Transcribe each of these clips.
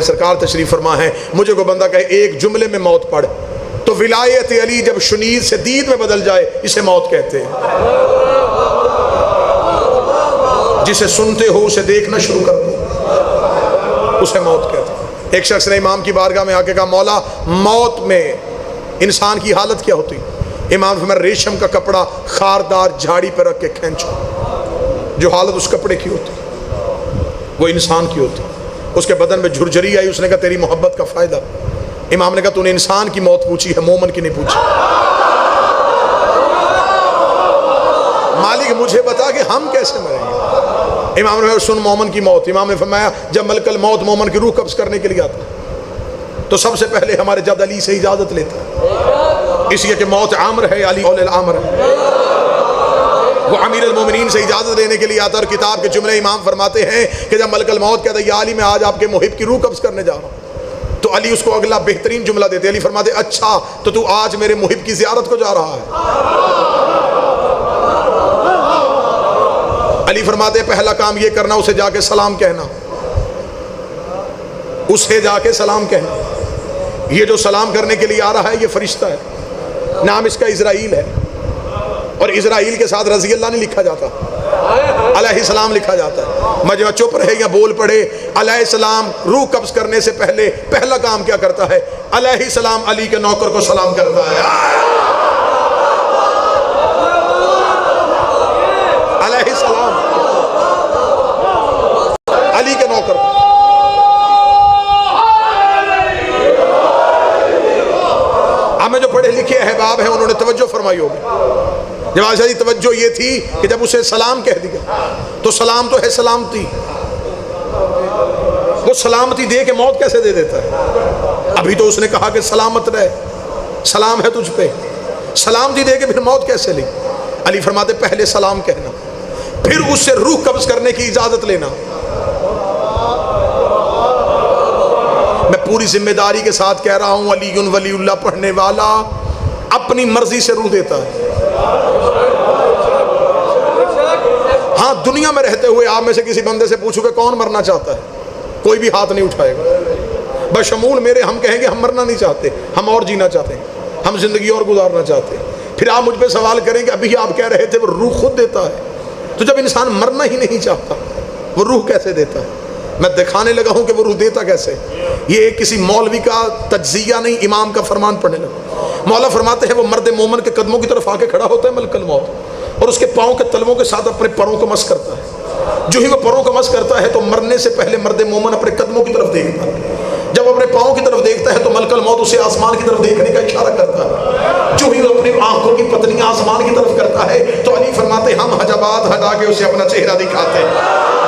सरकार तशरीफ फरमा है, मुझे को बंदा कहे एक जुमले में मौत पढ़, तो विलायत अली जब शुनीद से दीद में बदल जाए इसे मौत कहते हैं। जिसे सुनते हो उसे देखना शुरू कर दो, उसे मौत कहते हैं। एक शख्स ने इमाम की बारगाह में आके कहा, मौला मौत में इंसान की हालत क्या होती? इमाम फरमाया, रेशम का कपड़ा खारदार झाड़ी पर रख के खींचो, जो हालत उस कपड़े की होती वो इंसान की होती। उसके बदन में झुरझरी आई, उसने कहा तेरी मोहब्बत का फायदा। इमाम ने कहा तूने इंसान की मौत पूछी है, मोमन की नहीं पूछी। मालिक मुझे बता कि हम कैसे मरेंगे। इमाम ने सुन मोमन की मौत। इमाम ने फरमाया, जब मलकल मौत मोमन की रूह कब्ज करने के लिए आता तो सबसे पहले हमारे जद अली से इजाजत लेता है, इसलिए कि मौत आमर है, अली औल आमर है। वो अमीर अल मोमिनीन से इजाजत लेने के लिए आता है। और किताब के जुमले इमाम फरमाते हैं कि जब मलकल मौत कहता है, या अली मैं आज आपके मुहिब की रूह कब्ज करने जा रहा हूँ, तो अली उसको अगला बेहतरीन जुमला देते। अली फरमाते, अच्छा तो तू आज मेरे मुहिब की ज़ियारत को जा रहा है। अली फरमाते, पहला काम ये करना, उसे जाके सलाम कहना, उसे जाके सलाम कहना। ये जो सलाम करने के लिए आ रहा है ये फरिश्ता है, नाम इसका इज़राइल है, और इज़राइल के साथ रज़ी अल्लाह नहीं लिखा जाता, अलैहिस्सलाम लिखा जाता है। मजमा चुप रहे या बोल पड़े, अलैहिस्सलाम रूह कब्ज करने से पहले पहला काम क्या करता है? अलैहिस्सलाम अली के नौकर को सलाम करता है। अलैहिस्सलाम अली के नौकर को। हमें जो पढ़े लिखे अहबाब हैं उन्होंने तवज्जो फरमाई होगी। जवाब शादी तवज्जो ये थी कि जब उसे सलाम कह दिया तो सलाम तो है सलामती, वो सलामती दे के मौत कैसे दे देता है? अभी तो उसने कहा कि सलामत रहे, सलाम है तुझ पे, सलामती दे के फिर मौत कैसे ली? अली फरमाते पहले सलाम कहना, फिर उससे रूह कब्ज करने की इजाजत लेना। मैं पूरी जिम्मेदारी के साथ कह रहा हूं, अलीयुन वलीउल्लाह पढ़ने वाला अपनी मर्जी से रूह देता है। हाँ, दुनिया में रहते हुए आप में से किसी बंदे से पूछूं कि कौन मरना चाहता है, कोई भी हाथ नहीं उठाएगा। बशमूल मेरे हम कहेंगे हम मरना नहीं चाहते, हम और जीना चाहते हैं, हम जिंदगी और गुजारना चाहते हैं। फिर आप मुझ पे सवाल करेंगे अभी आप कह रहे थे वो रूह खुद देता है, तो जब इंसान मरना ही नहीं चाहता वो रूह कैसे देता है? मैं दिखाने लगा हूं कि वो रूह देता कैसे। ये किसी मौलवी का तज्जिया नहीं, इमाम का फरमान पढ़ने लगा। मौला फरमाते हैं वो मर्द मोमन के कदमों की तरफ आके खड़ा होता है मलकल मौत, और उसके पाँव के तलवों के साथ अपने परों को मस करता है। जो ही वो परों को मस करता है तो मरने से पहले मर्द मोमन अपने कदमों की तरफ देखता है। जब अपने पाँव की तरफ देखता है तो मलकल मौत उसे आसमान की तरफ देखने का इशारा करता है। जो ही वो अपनी आंखों की पतलियां आसमान की तरफ करता है तो अली फरमाते हम हजाबात हटा के उसे अपना चेहरा दिखाते हैं।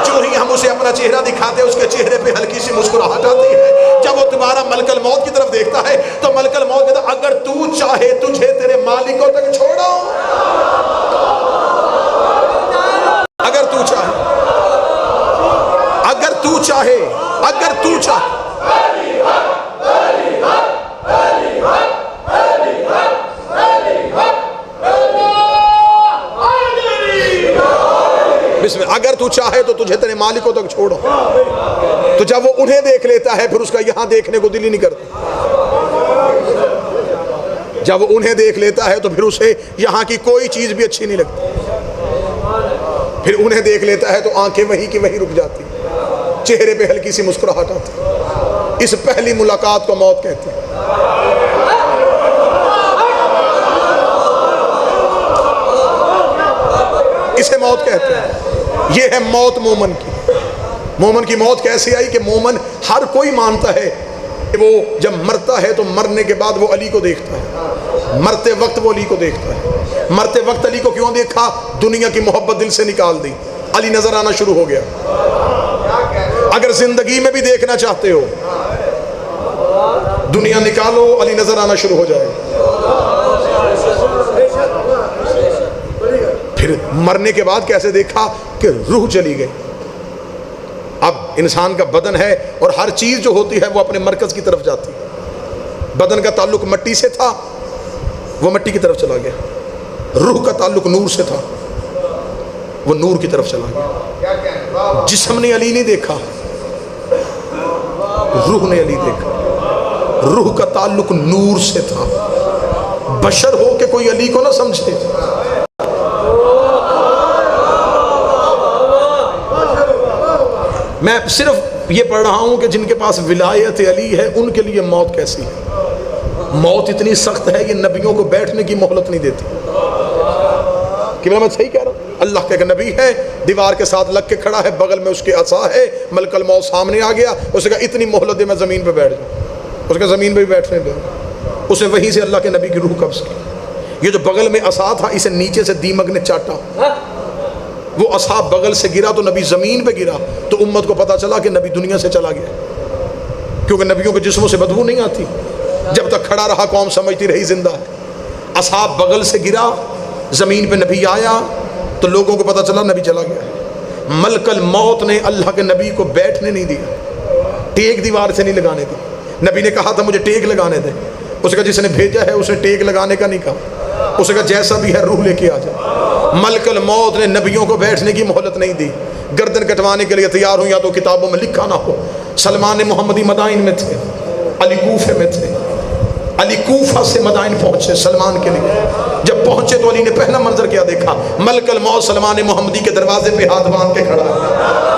जो ही हम उसे अपना चेहरा दिखाते हैं उसके चेहरे पे हल्की सी मुस्कुराहट आती है। जब वो दोबारा मलकल मौत की तरफ देखता है तो मलकल मौत कहता है अगर तू चाहे तुझे तेरे मालिकों तक छोड़ो, अगर तू चाहे, अगर तू चाहे, अगर तू चाहे। अगर तू चाहे तो तुझे तेरे मालिकों तक छोड़ो। तो जब वो उन्हें देख लेता है फिर उसका यहां देखने को दिल ही नहीं करता। जब वो उन्हें देख लेता है तो फिर उसे यहां की कोई चीज भी अच्छी नहीं लगती। फिर उन्हें देख लेता है तो आंखें वहीं की वहीं रुक जाती, चेहरे पे हल्की सी मुस्कुराहट आती। इस पहली मुलाकात को मौत कहते हैं। इसे मौत कहते हैं। ये है मौत मोमन की। मोमन की मौत कैसे आई कि मोमन हर कोई मानता है कि वो जब मरता है तो मरने के बाद वो अली को देखता है, मरते वक्त वो अली को देखता है। मरते वक्त अली को क्यों देखा? दुनिया की मोहब्बत दिल से निकाल दी, अली नजर आना शुरू हो गया। अगर जिंदगी में भी देखना चाहते हो दुनिया निकालो, अली नजर आना शुरू हो जाएगा। फिर मरने के बाद कैसे देखा कि रूह चली गई। अब इंसान का बदन है और हर चीज जो होती है वो अपने मरकज की तरफ जाती है। बदन का ताल्लुक मिट्टी से था, वो मिट्टी की तरफ चला गया। रूह का ताल्लुक नूर से था, वो नूर की तरफ चला गया। जिस्म ने अली नहीं देखा, रूह ने अली देखा। रूह का ताल्लुक नूर से था। बशर हो के कोई अली को ना समझे। मैं सिर्फ ये पढ़ रहा हूं कि जिनके पास विलायत अली है उनके लिए मौत कैसी है। मौत इतनी सख्त है कि नबियों को बैठने की मोहलत नहीं देती। कि मैं सही कह रहा हूं? अल्लाह के नबी है, दीवार के साथ लग के खड़ा है, बगल में उसके असा है, मलकल मौत सामने आ गया, उसने कहा इतनी मोहलत दे मैं ज़मीन पे बैठ जाऊँ। उसका ज़मीन पे भी बैठने दे। उसे वहीं से अल्लाह के नबी की रूह कब्ज़ की। ये जो बगल में असा था इसे नीचे से दीमक ने चाटा। वो असा बगल से गिरा तो नबी ज़मीन पे गिरा, तो उम्मत को पता चला कि नबी दुनिया से चला गया, क्योंकि नबियों के जिस्मों से बदबू नहीं आती। जब तक खड़ा रहा कौम समझती रही जिंदा है। असा बगल से गिरा, ज़मीन पे नबी आया तो लोगों को पता चला नबी चला गया। मलकल मौत ने अल्लाह के नबी को बैठने नहीं दिया, टेक दीवार से नहीं लगाने दी। नबी ने कहा था मुझे टेक लगाने दे। उसका जिसने भेजा है उसने टेक लगाने का नहीं कहा। उसका जैसा भी है रूह लेके आ जाए। मलकल मौत ने नबियों को बैठने की मोहलत नहीं दी। गर्दन कटवाने के लिए तैयार हुई, या तो किताबों में लिखा ना हो। सलमान मोहम्मदी मदाइन में थे, अली कूफे में थे। अली कूफा से मदाइन पहुंचे सलमान के लिए। जब पहुंचे तो अली ने पहला मंजर क्या देखा? मलकल मौत सलमान मोहम्मदी के दरवाजे पे हाथ बांध के खड़ा है।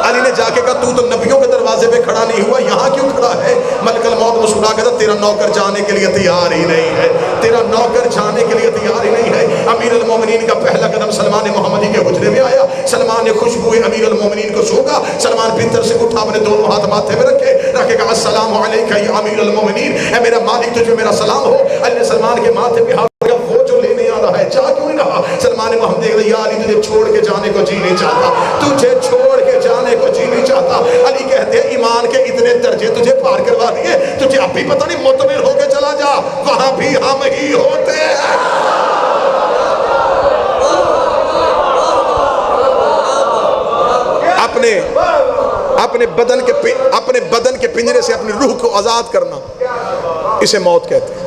अली ने जाके कहा तू तो नबियों के दरवाजे पे खड़ा नहीं हुआ, यहाँ क्यों खड़ा है? मलकल मौत मुस्कुरा के था तेरा नौकर जाने के लिए तैयार ही नहीं है, तेरा नौकर जाने के लिए तैयार ही नहीं है। अमीर अल मोमिनीन का पहला कदम सलमान मोहम्मदी के हुजरे में आया। सलमान ने खुशबू अमीर अल मोमिनीन को सोगा। सलमान भीतर से उठा, अपने दोनों हाथ माथे में रखे, रखेगा अस्सलाम अलैका या अमीर अल मोमिनीन, ऐ मेरा मालिक तुझे मेरा सलाम हो। अली ने सलमान के माथे पे हाथ रखा, वो जो लेने आ रहा है जा क्यों नहीं रहा? सलमान मोहम्मद या अली तुझे छोड़ के जाने को जी नहीं चाहता, तुझे छोड़ के जाने को जी नहीं चाहता। अली कहते हैं ईमान के इतने दर्जे तुझे पार करवा दिए, तुझे अब भी पता नहीं मुतमिन होके चला जा, वहां भी हम ही होते हैं। अपने बदन के पिंजरे से अपनी रूह को आजाद करना, इसे मौत कहते हैं।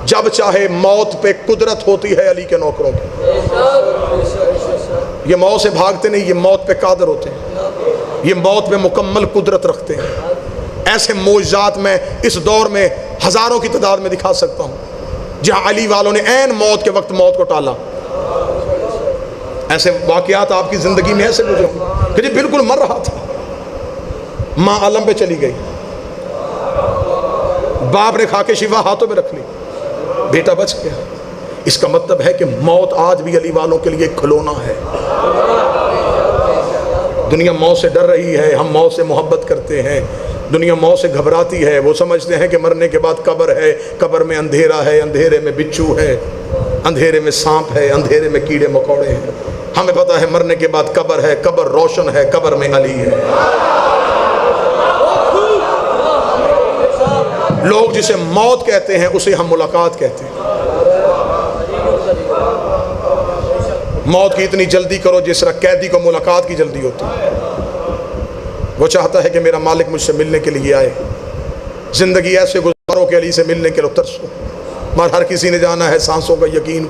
जब चाहे मौत पे कुदरत होती है अली के नौकरों की। ये मौत से भागते नहीं, ये मौत पे कादर होते हैं, ये मौत पे मुकम्मल कुदरत रखते हैं। ऐसे मोजात में इस दौर में हजारों की तादाद में दिखा सकता हूँ जहाँ अली वालों ने ऐन मौत के वक्त मौत को टाला। ऐसे वाकयात आपकी ज़िंदगी में ऐसे गुजरे कि जी बिल्कुल मर रहा था, माँ आलम पे चली गई, बाप ने खा के शिफा हाथों में रख ली, बेटा बच गया। इसका मतलब है कि मौत आज भी अली वालों के लिए खिलौना है। दुनिया मौत से डर रही है, हम मौत से मोहब्बत करते हैं। दुनिया मौत से घबराती है, वो समझते हैं कि मरने के बाद कब्र है, कब्र में अंधेरा है, अंधेरे में बिच्छू है, अंधेरे में सांप है, अंधेरे में कीड़े मकोड़े हैं। हमें पता है मरने के बाद कब्र है, कब्र रोशन है, कब्र में अली है। लोग जिसे मौत कहते हैं उसे हम मुलाकात कहते हैं। मौत की इतनी जल्दी करो जिस तरह कैदी को मुलाकात की जल्दी होती है। वो चाहता है कि मेरा मालिक मुझसे मिलने के लिए आए। ज़िंदगी ऐसे गुजारो कि अली से मिलने के लिए तरसो। मगर हर किसी ने जाना है सांसों का यकीन